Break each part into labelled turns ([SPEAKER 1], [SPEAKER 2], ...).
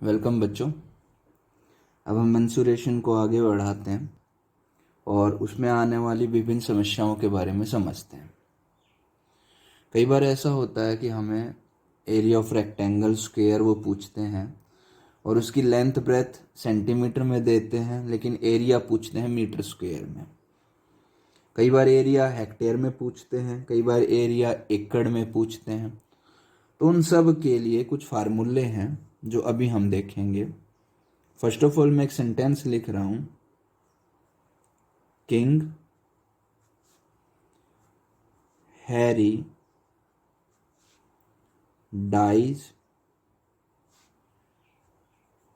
[SPEAKER 1] Welcome बच्चों। अब हम मेंसुरेशन को आगे बढ़ाते हैं और उसमें आने वाली विभिन्न समस्याओं के बारे में समझते हैं। कई बार ऐसा होता है कि हमें एरिया ऑफ रेक्टेंगल स्क्वायर वो पूछते हैं और उसकी लेंथ ब्रेथ सेंटीमीटर में देते हैं, लेकिन एरिया पूछते हैं मीटर स्क्वायर में। कई बार एरिया हेक्टेयर में पूछते हैं, कई बार एरिया एकड़ में पूछते हैं। तो उन सब के लिए कुछ फार्मूले हैं जो अभी हम देखेंगे। फर्स्ट ऑफ ऑल मैं एक सेंटेंस लिख रहा हूं। King Harry dies,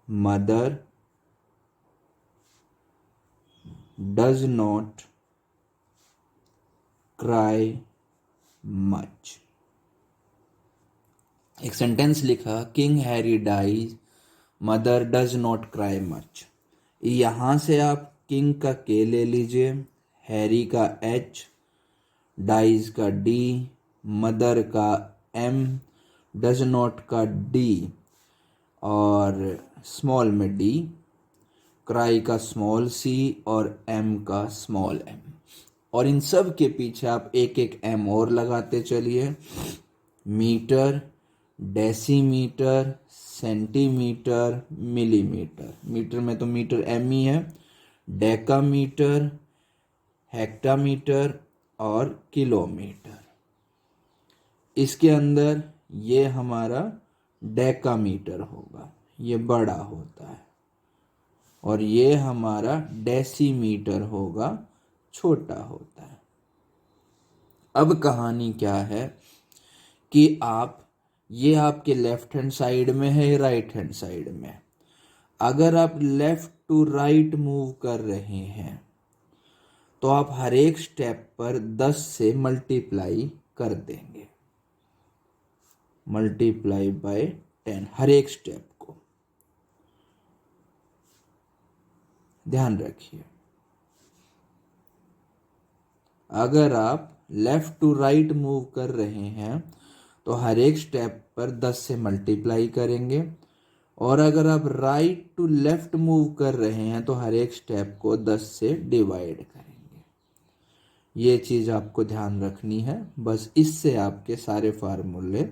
[SPEAKER 1] mother does not cry much. एक सेंटेंस लिखा, king Harry dies, mother does not cry much. यहां से आप किंग का के ले लीजिए, हैरी का एच, डाइज का डी, मदर का एम, डज नॉट का डी और स्मॉल में डी, क्राई का स्मॉल सी और एम का स्मॉल एम। और इन सब के पीछे आप एक एक एम और लगाते चलिए। Metre, decimetre, centimetre, millimetre. Metre में तो मीटर एम ही है। डेकामीटर, हेक्टामीटर और किलोमीटर। इसके अंदर ये हमारा डेकामीटर होगा, ये बड़ा होता है, और ये हमारा डेसीमीटर होगा, छोटा होता है। अब कहानी क्या है कि ये आपके लेफ्ट हैंड साइड में है, राइट हैंड साइड में। अगर आप लेफ्ट टू राइट मूव कर रहे हैं तो आप हर एक स्टेप पर 10 से मल्टीप्लाई कर देंगे, मल्टीप्लाई बाय 10 हर एक स्टेप को। ध्यान रखिए, अगर आप लेफ्ट टू राइट मूव कर रहे हैं तो हर एक स्टेप पर 10 से मल्टीप्लाई करेंगे, और अगर आप राइट टू लेफ्ट मूव कर रहे हैं तो हर एक स्टेप को 10 से डिवाइड करेंगे। ये चीज़ आपको ध्यान रखनी है। बस इससे आपके सारे फार्मूले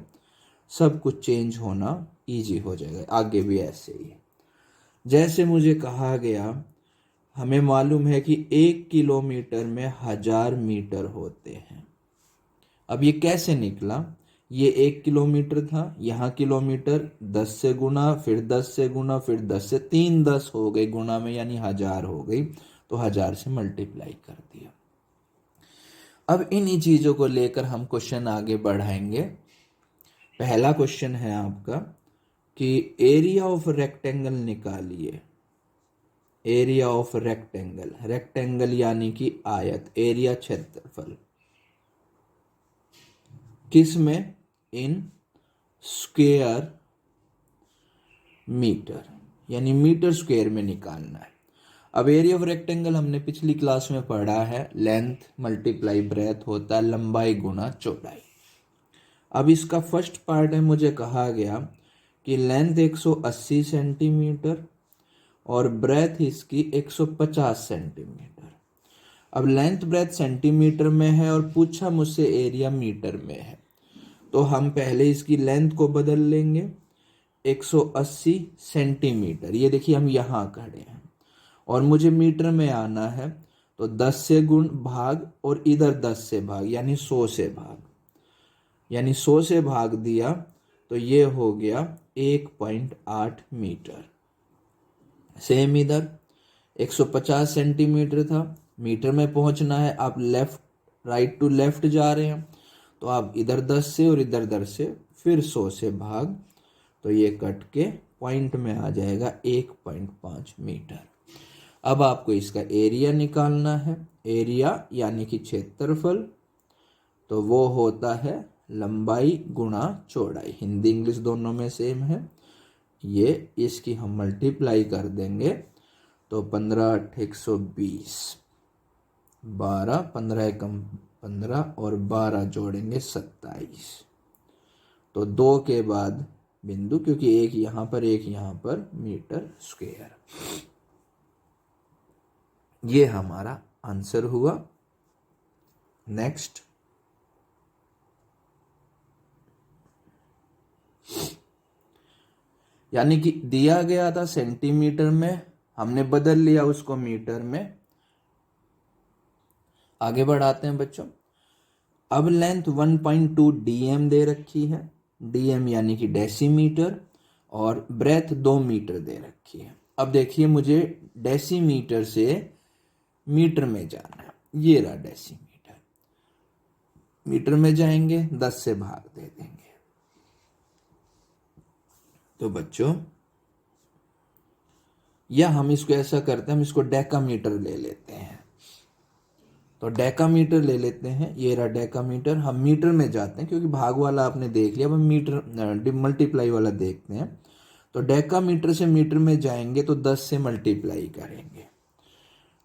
[SPEAKER 1] सब कुछ चेंज होना इजी हो जाएगा। आगे भी ऐसे ही, जैसे मुझे कहा गया, हमें मालूम है कि 1 किलोमीटर में 1000 मीटर होते हैं। अब ये कैसे निकला? ये 1 किलोमीटर था, यहाँ किलोमीटर 10 से गुना, फिर 10 से गुना, फिर 10 से 3 10 हो गई गुना में, यानी 1000 हो गई, तो 1000 से मल्टीप्लाई कर दिया। अब इन्हीं चीजों को लेकर हम क्वेश्चन आगे बढ़ाएंगे। पहला क्वेश्चन है आपका कि एरिया ऑफ रेक्टेंगल निकालिए। एरिया ऑफ रेक्टेंगल, रेक्टेंगल यानी कि आयत, एरिया क्षेत्रफल, किस में? इन स्क्वायर मीटर, यानी मीटर स्क्वायर में निकालना है। अब एरिया ऑफ रेक्टेंगल हमने पिछली क्लास में पढ़ा है, लेंथ मल्टीप्लाई ब्रेथ होता है, लंबाई गुना चौड़ाई। अब इसका फर्स्ट पार्ट है, मुझे कहा गया कि लेंथ 180 सेंटीमीटर और ब्रेथ इसकी 150 सेंटीमीटर। अब लेंथ ब्रेथ सेंटीमीटर में है और पूछा मुझसे एरिया मीटर में है, तो हम पहले इसकी लेंथ को बदल लेंगे। 180 सेंटीमीटर, ये देखिए हम यहाँ खड़े हैं और मुझे मीटर में आना है, तो 10 से गुण भाग और इधर 10 से भाग, यानी 100 से भाग, यानी 100 से भाग दिया तो ये हो गया 1.8 मीटर। सेम इधर 150 सेंटीमीटर था, मीटर में पहुंचना है। आप राइट टू लेफ्ट जा रहे हैं, तो आप इधर 10 से और इधर 10 से, फिर 100 से भाग, तो ये कट के पॉइंट में आ जाएगा 1.5 मीटर। अब आपको इसका एरिया निकालना है। एरिया यानी कि क्षेत्रफल, तो वो होता है लंबाई गुणा चौड़ाई। हिंदी इंग्लिश दोनों में सेम है। ये इसकी हम मल्टीप्लाई कर देंगे तो 15 8 120, 12, 15 एकम 15 और 12 जोड़ेंगे 27, तो 2 के बाद बिंदु, क्योंकि एक यहाँ पर एक यहाँ पर मीटर स्क्वायर। ये हमारा आंसर हुआ। नेक्स्ट, यानी कि दिया गया था सेंटीमीटर में, हमने बदल लिया उसको मीटर में। आगे बढ़ाते हैं बच्चों। अब लेंथ 1.2 dm दे रखी है, dm यानी कि डेसीमीटर, और ब्रेथ 2 मीटर दे रखी है। अब देखिए मुझे डेसीमीटर से मीटर में जाना है। ये रहा डेसीमीटर, मीटर में जाएंगे 10 से भाग दे देंगे। तो बच्चों, या हम इसको ऐसा करते हैं, हम इसको डेकामीटर ले लेते हैं। तो डेकामीटर ले लेते हैं, ये रहा डेकामीटर। हम मीटर में जाते हैं क्योंकि भाग वाला आपने देख लिया, अब हम मीटर मल्टीप्लाई वाला देखते हैं। तो डेकामीटर से मीटर में जाएंगे तो 10 से मल्टीप्लाई करेंगे।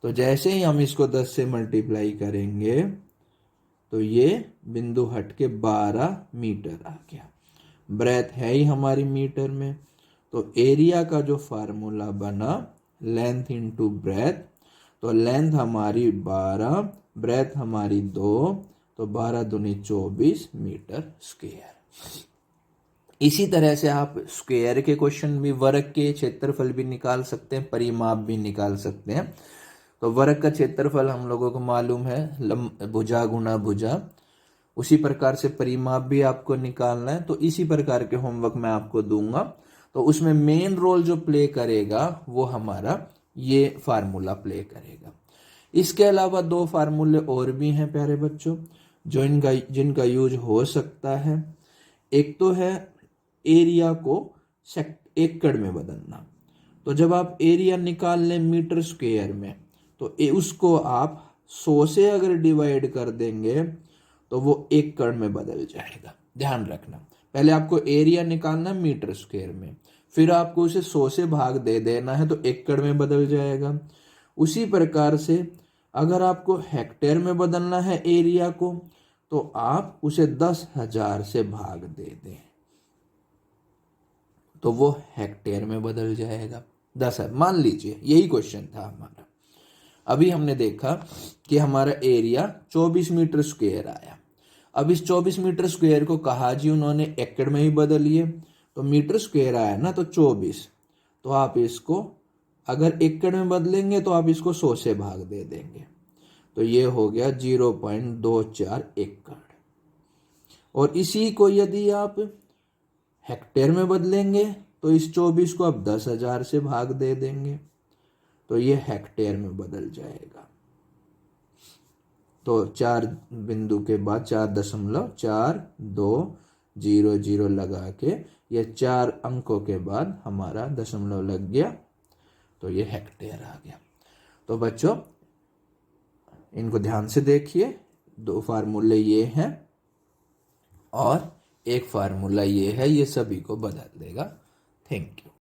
[SPEAKER 1] तो जैसे ही हम इसको 10 से मल्टीप्लाई करेंगे तो ये बिंदु हट के 12 मीटर आ गया। ब्रेथ है ही हमारी मीटर में, तो एरिया का जो फार्मूला बना लेंथ इंटू ब्रेथ, तो लेंथ हमारी 12, ब्रेथ हमारी 2, तो 12 दूनी 24 मीटर स्क्वायर। इसी तरह से आप स्क्वायर के क्वेश्चन भी, वर्ग के क्षेत्रफल भी निकाल सकते हैं, परिमाप भी निकाल सकते हैं। तो वर्ग का क्षेत्रफल हम लोगों को मालूम है, भुजा गुना भुजा। उसी प्रकार से परिमाप भी आपको निकालना है, तो इसी प्रकार के होमवर्क मैं आपको दूंगा। तो उसमें मेन रोल जो प्ले करेगा वो हमारा ये फार्मूला प्ले करेगा। इसके अलावा 2 फार्मूले और भी हैं प्यारे बच्चों, जो जिनका यूज हो सकता है। एक तो है एरिया को एकड़ में बदलना। तो जब आप एरिया निकाल लें मीटर स्क्वायर में, तो उसको आप 100 से अगर डिवाइड कर देंगे तो वो एकड़ में बदल जाएगा। ध्यान रखना, पहले आपको एरिया निकालना है मीटर स्क्वायर में, फिर आपको उसे 100 से भाग दे देना है तो एकड़ में बदल जाएगा। उसी प्रकार से अगर आपको हेक्टेयर में बदलना है एरिया को, तो आप उसे 10,000 से भाग दे दें तो वो हेक्टेयर में बदल जाएगा। 10,000 मान लीजिए, यही क्वेश्चन था हमारा। अभी हमने देखा कि हमारा एरिया 24 मीटर स्क्वायर आया। अब इस 24 मीटर स्क्वायर को कहा जी उन्होंने एकड़ में ही बदलिए, तो मीटर स्क्वायर आया ना, तो 24, तो आप इसको अगर एकड़ में बदलेंगे तो आप इसको 100 से भाग दे देंगे, तो ये हो गया 0.24 एकड़। और इसी को यदि आप हेक्टेयर में बदलेंगे तो इस 24 को आप 10,000 से भाग दे देंगे, तो ये हेक्टेयर में बदल जाएगा। तो 4 बिंदु के बाद 4.4200 लगा के, ये 4 अंकों के बाद हमारा दशमलव लग गया, तो ये हेक्टेयर आ गया। तो बच्चों इनको ध्यान से देखिए, 2 फार्मूले ये हैं और एक फार्मूला ये है, ये सभी को बदल देगा। Thank you.